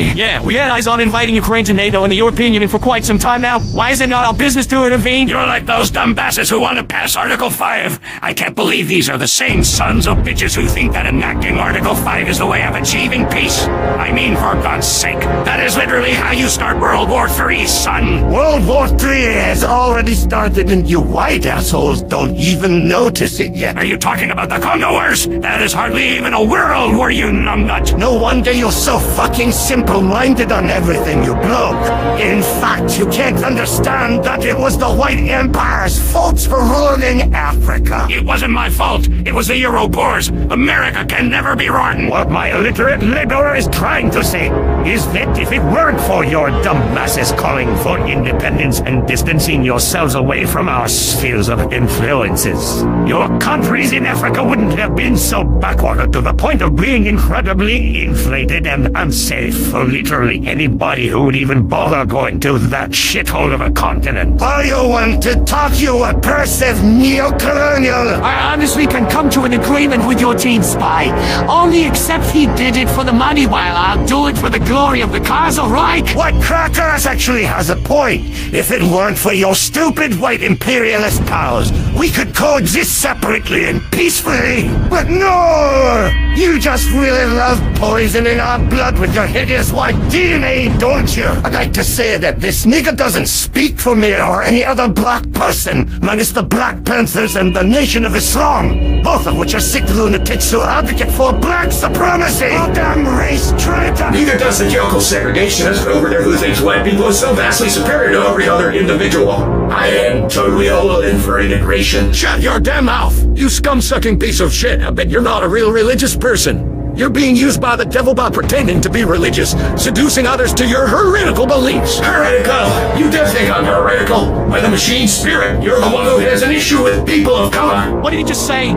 Hey, yeah, we had eyes on inviting Ukraine to NATO and the European Union for quite some time now. Why is it not our business to intervene? You're like those dumb bastards who want to pass Article 5. I can't believe these are the same sons of bitches who think that enacting Article 5 is the way of achieving peace. I mean, for God's sake, that is literally how you start World War III, son. World War III has already started and you white assholes don't even notice it yet. Are you talking about the Congo Wars? That is hardly even a world war, you numbnut. No wonder you're so fucking simple-minded on everything, you bloke. In fact, you can't understand that it was the white empire's fault for ruining Africa. It wasn't my fault. It was the Euro-Boers. America can never be rotten. What my illiterate liberal is trying to say is that if it weren't for your dumb masses calling for independence and distancing yourselves away from our spheres of influences, your countries in Africa wouldn't have been so backward to the point of being incredibly inflated and unsafe for literally anybody who would even bother going to that shithole of a continent. Are you want to talk, you oppressive neo-colonial? I honestly can come to an agreement with your team, Spy. Only except he did it for the money while I'll do it for the glory of the Kaiser Reich. What Crackers actually has a point. If it weren't for your stupid white imperialist powers, we could coexist separately and peacefully. But no! You just really love poisoning our blood with your hideous white DNA, don't you? I'd like to say that this nigga doesn't speak for me or any other black person, minus the Black Panthers and the Nation of Islam, both of which are sick lunatics who advocate for black supremacy. Oh, damn race traitor! Neither does the Kyoko segregationist over there who thinks white people are so vastly superior to every other individual. I am totally all in for integration. Shut your damn mouth! You scum-sucking piece of shit! I bet you're not a real religious person. You're being used by the devil by pretending to be religious, seducing others to your heretical beliefs. Heretical? You do think I'm heretical? By the machine spirit, you're the one who has an issue with people of color. What did he just say?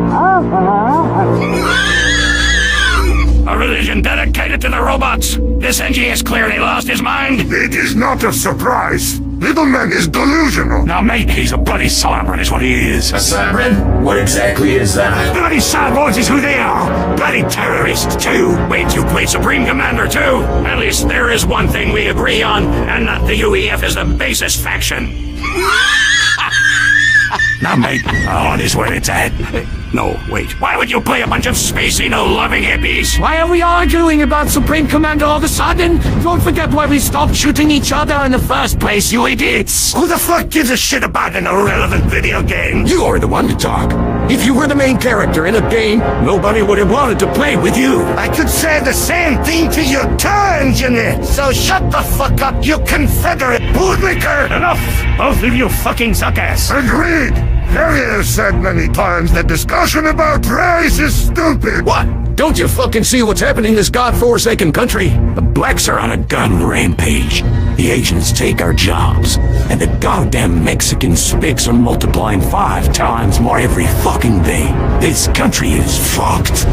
A religion dedicated to the robots. This NG has clearly lost his mind. It is not a surprise. Little man is delusional. Now, mate, he's a bloody cyborg is what he is. A cyborg? What exactly is that? Bloody cyborgs is who they are. Bloody terrorists, too. Wait, you played Supreme Commander, too? At least there is one thing we agree on, and that the UEF is the basest faction. Now, mate, on is where it's at. No, wait. Why would you play a bunch of spacey, no-loving hippies? Why are we arguing about Supreme Commander all of a sudden? Don't forget why we stopped shooting each other in the first place, you idiots! Who the fuck gives a shit about an irrelevant video game? You are the one to talk. If you were the main character in a game, nobody would have wanted to play with you. I could say the same thing to you too, engineer. So shut the fuck up, you Confederate bootlicker! Enough! Both of you fucking suck ass. Agreed! Harry has said many times that discussion about race is stupid. What? Don't you fucking see what's happening in this godforsaken country? The blacks are on a gun rampage. The Asians take our jobs. And the goddamn Mexican spics are multiplying 5 times more every fucking day. This country is fucked.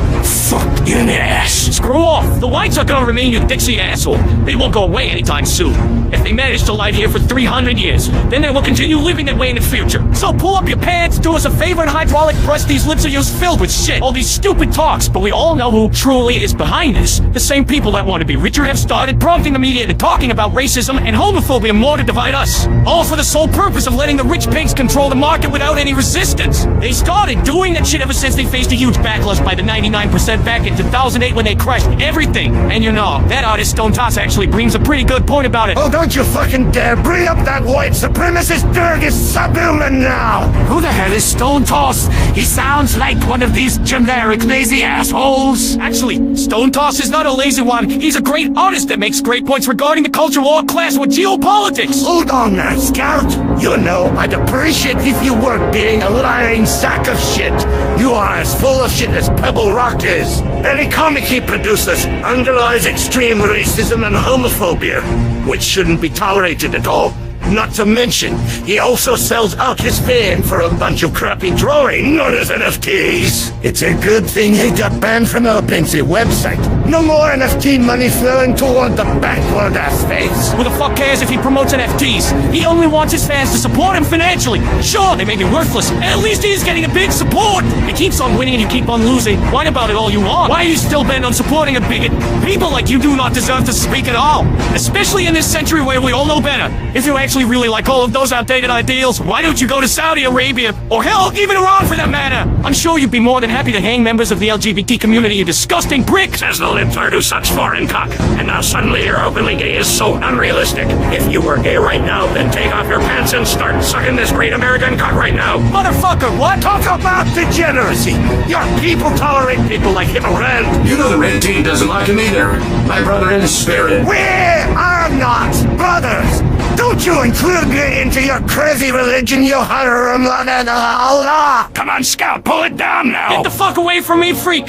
Fucked in the ass. Screw off! The whites are gonna remain, you Dixie asshole. They won't go away anytime soon. If they manage to live here for 300 years, then they will continue living that way in the future. So pull up your pants, do us a favor, and hydraulic press these lips of yours filled with shit. All these stupid talks, but we all know who truly is behind this. The same people that want to be richer have started prompting the media into talking about racism and homophobia more to divide us. All for the sole purpose of letting the rich pigs control the market without any resistance. They started doing that shit ever since they faced a huge backlash by the 99% back in 2008 when they crashed everything. And you know, that artist Stone Toss actually brings a pretty good point about it. Oh, don't you fucking dare bring up that white supremacist dirty subhuman now! Who the hell is Stone Toss? He sounds like one of these generic lazy assholes. Actually, Stone Toss is not a lazy one. He's a great artist that makes great points regarding the culture war, class, or geopolitics. Hold on there, Scout. You know, I'd appreciate if you weren't being a lying sack of shit. You are as full of shit as Pebble Rock is. Any comic he produces underlies extreme racism and homophobia, which shouldn't be tolerated at all. Not to mention, he also sells out his fan for a bunch of crappy drawing known as NFTs. It's a good thing he got banned from our Banksy website. No more NFT money flowing toward the backward ass face. Who the fuck cares if he promotes NFTs? He only wants his fans to support him financially. Sure, they may be worthless. At least he's getting a big support. He keeps on winning and you keep on losing. Whine about it all you want. Why are you still bent on supporting a bigot? People like you do not deserve to speak at all. Especially in this century where we all know better. If you actually really like all of those outdated ideals, why don't you go to Saudi Arabia? Or hell, even Iran for that matter. I'm sure you'd be more than happy to hang members of the LGBT community, you disgusting prick. Says the libtard who sucks foreign cock, and now suddenly you're openly gay is so unrealistic. If you were gay right now, then take off your pants and start sucking this great American cock right now. Motherfucker, what? Talk about degeneracy. Your people tolerate people like him around. You know the red team doesn't like him either. My brother in spirit. We are not brothers. Don't you include me into your crazy religion, you haram Allah. Come on, Scout, pull it down now. Get the fuck away from me, freak.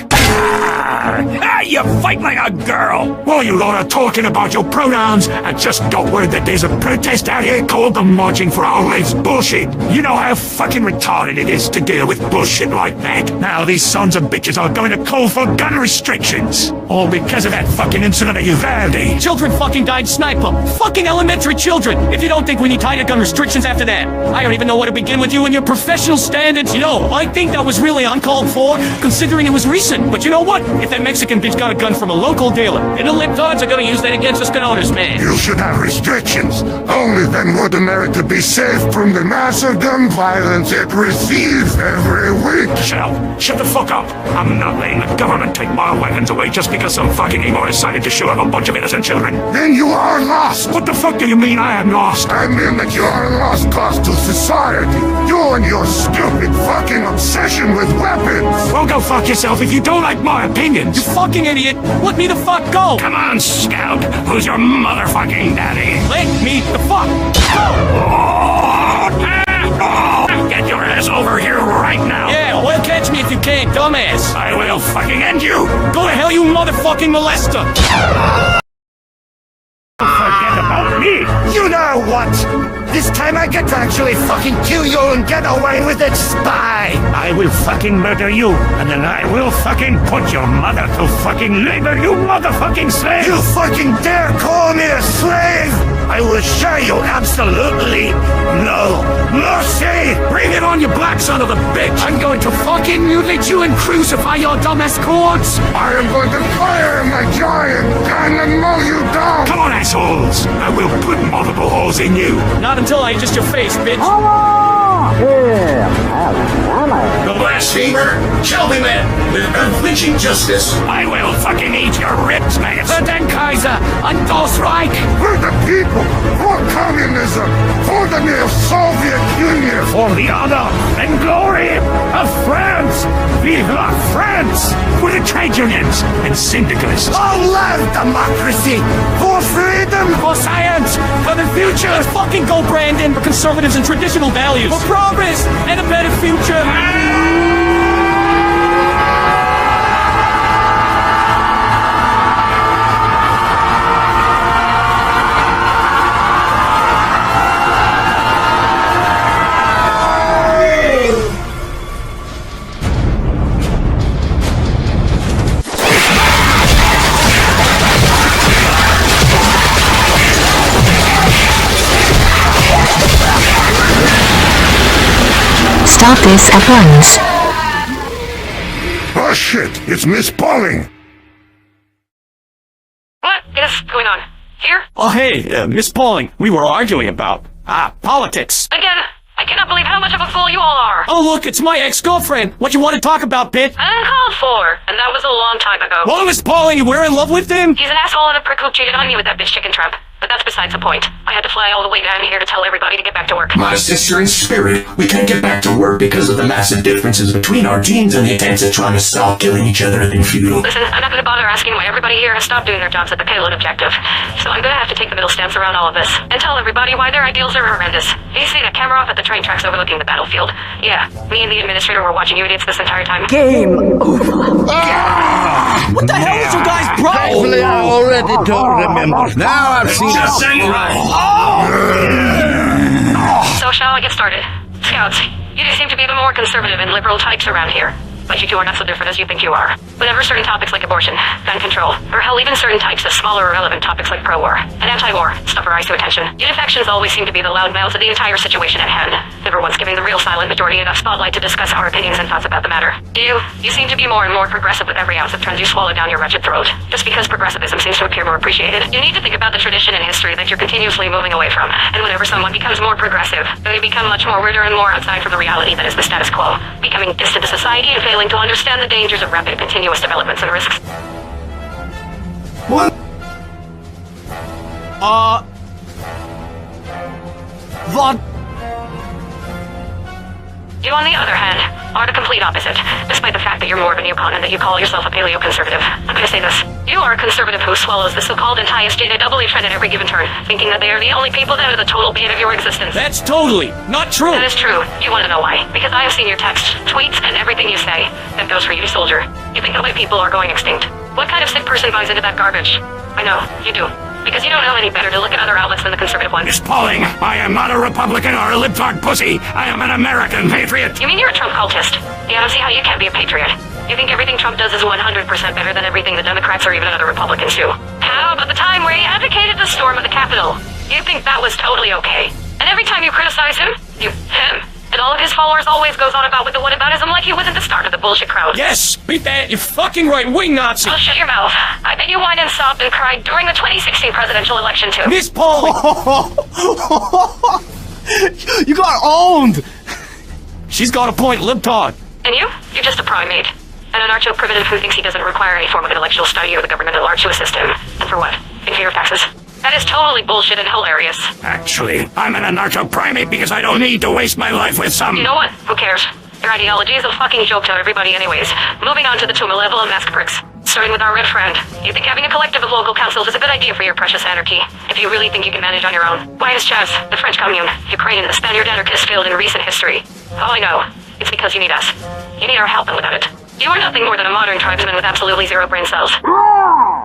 You fight like a girl. While you lot are talking about your pronouns, I just got word that there's a protest out here called the Marching for Our Lives bullshit. You know how fucking retarded it is to deal with bullshit like that. Now these sons of bitches are going to call for gun restrictions. All because of that fucking incident at Uvalde. Children fucking died sniper. Fucking elementary children. If you don't think we need tighter gun restrictions after that, I don't even know where to begin with you and your professional standards. You know, I think that was really uncalled for, considering it was recent. But you know what? If that Mexican bitch got a gun from a local dealer, then the libtards are gonna use that against us gun owners, man. You should have restrictions. Only then would America be safe from the massive gun violence it receives every week. Shut the fuck up. I'm not letting the government take my weapons away just because some fucking emo decided to shoot up a bunch of innocent children. Then you are lost. What the fuck do you mean I am lost? I mean that you are a lost cause to society. You and your stupid fucking obsession with weapons. Well, go fuck yourself if you don't like my opinions. You fucking idiot. Let me the fuck go. Come on, Scout. Who's your motherfucking daddy? Let me the fuck Get your ass over here right now. Yeah, well, catch me if you can, dumbass. I will fucking end you. Go to hell, you motherfucking molester. Forget about me. You know what? This time I get to actually fucking kill you and get away with it, spy. I will fucking murder you, and then I will fucking put your mother to fucking labor, you motherfucking slave. You fucking dare call me a slave? I will show you absolutely no mercy. Bring it on, you black son of a bitch. I'm going to fucking mutilate you and crucify your dumbass cords. I am going to fire my giant gun and mow you down. Come on, assholes. I will put multiple holes in you. Not until I just your face, bitch. The blasphemer shall be met with unflinching justice. I will fucking eat your ribs, man. Den Kaiser and Das Reich. For the people, for communism, for the new Soviet Union. For the honor and glory of France. Vive la France. For the trade unions and syndicalists. Long live democracy. For freedom. For science. For the future. Let's fucking go, Brandon. For conservatives and traditional values. For progress and a better future. Stop this at once. Oh shit, it's Miss Pauling. What is going on? Here? Oh, hey, Miss Pauling. We were arguing about, politics. Again, I cannot believe how much of a fool you all are. Oh, look, it's my ex-girlfriend. What you want to talk about, bitch? Uncalled for, and that was a long time ago. Well, Miss Pauling, we're in love with him? He's an asshole and a prick who cheated on me with that bitch chicken trap. But that's besides the point. I had to fly all the way down here to tell everybody to get back to work. My sister in spirit, we can't get back to work because of the massive differences between our genes and the attempts at trying to stop killing each other have been futile. Listen, I'm not going to bother asking why everybody here has stopped doing their jobs at the payload objective. So I'm going to have to take the middle stance around all of this and tell everybody why their ideals are horrendous. You see that camera off at the train tracks overlooking the battlefield? Yeah, me and the administrator were watching you idiots this entire time. What the hell is your guys' problem? I already don't remember. Now I've seen Just saying, right? So shall I get started? Scouts, you do seem to be the more conservative and liberal types around here. But you two are not so different as you think you are. Whenever certain topics like abortion, gun control, or hell, even certain types of smaller irrelevant topics like pro-war and anti-war stuff rise to attention, you defections always seem to be the loud mouths of the entire situation at hand, never once giving the real silent majority enough spotlight to discuss our opinions and thoughts about the matter. You seem to be more and more progressive with every ounce of trends you swallow down your wretched throat. Just because progressivism seems to appear more appreciated, you need to think about the tradition and history that you're continuously moving away from. And whenever someone becomes more progressive, they become much more weirder and more outside from the reality that is the status quo, becoming distant to society and failing to understand the dangers of rapid continuous developments and risks. What? What? You, on the other hand, are the complete opposite, despite the fact that you're more of a newcon and that you call yourself a paleo-conservative. I'm gonna say this. You are a conservative who swallows the so-called and highest data doubly trend at every given turn, thinking that they are the only people that are the total bane of your existence. That's totally not true. That is true. You want to know why? Because I have seen your texts, tweets, and everything you say. That goes for you, soldier. You think that white people are going extinct. What kind of sick person buys into that garbage? I know, you do. Because you don't know any better to look at other outlets than the conservative ones. Miss Pauling, I am not a Republican or a libtard pussy. I am an American patriot. You mean you're a Trump cultist? Yeah, I don't see how you can't be a patriot. You think everything Trump does is 100% better than everything the Democrats or even other Republicans do. How about the time where he advocated the storm of the Capitol? You think that was totally okay. And every time you criticize him, him, and all of his followers always goes on about with the whataboutism like he wasn't the start of the bullshit crowd. Yes, beat that, you fucking right-wing Nazi. Oh, shut your mouth. I bet you whined and sobbed and cried during the 2016 presidential election, too. Miss Pauling! You got owned! She's got a point, libtard. And you? You're just a primate. An anarcho-primitive who thinks he doesn't require any form of intellectual study or the government at large to assist him. And for what? In fear of taxes? That is totally bullshit and hilarious. Actually, I'm an anarcho-primate because I don't need to waste my life with some... You know what? Who cares? Your ideology is a fucking joke to everybody anyways. Moving on to the tumor level of mask pricks. Starting with our red friend. You think having a collective of local councils is a good idea for your precious anarchy? If you really think you can manage on your own. Why is Chaz, the French Commune, Ukraine, and the Spaniard anarchists failed in recent history? Oh, I know. It's because you need us. You need our help, and without it, you are nothing more than a modern tribesman with absolutely zero brain cells.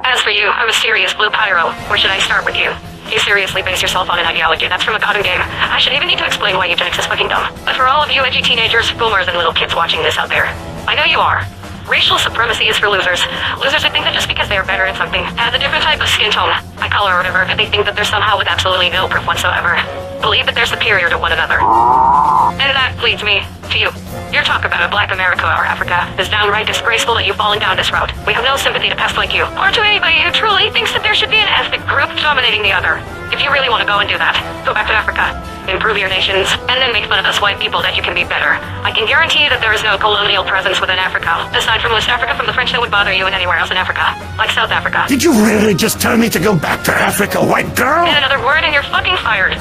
As for you, I'm a serious blue pyro. Where should I start with you? You seriously base yourself on an ideology that's from a god and game. I shouldn't even need to explain why eugenics is fucking dumb. But for all of you edgy teenagers, boomers, and little kids watching this out there, I know you are. Racial supremacy is for losers. Losers who think that just because they are better at something, have a different type of skin tone, eye color or whatever, that they think that they're somehow with absolutely no proof whatsoever. Believe that they're superior to one another. And that leads me to you. Your talk about a black America or Africa is downright disgraceful that you've fallen down this route. We have no sympathy to pests like you, or to anybody who truly thinks that there should be an ethnic group dominating the other. If you really want to go and do that, go back to Africa, improve your nations, and then make fun of us white people that you can be better. I can guarantee that there is no colonial presence within Africa, aside from West Africa from the French that would bother you and anywhere else in Africa, like South Africa. Did you really just tell me to go back to Africa, white girl? Get another word and you're fucking fired.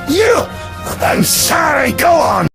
You! I'm sorry, go on.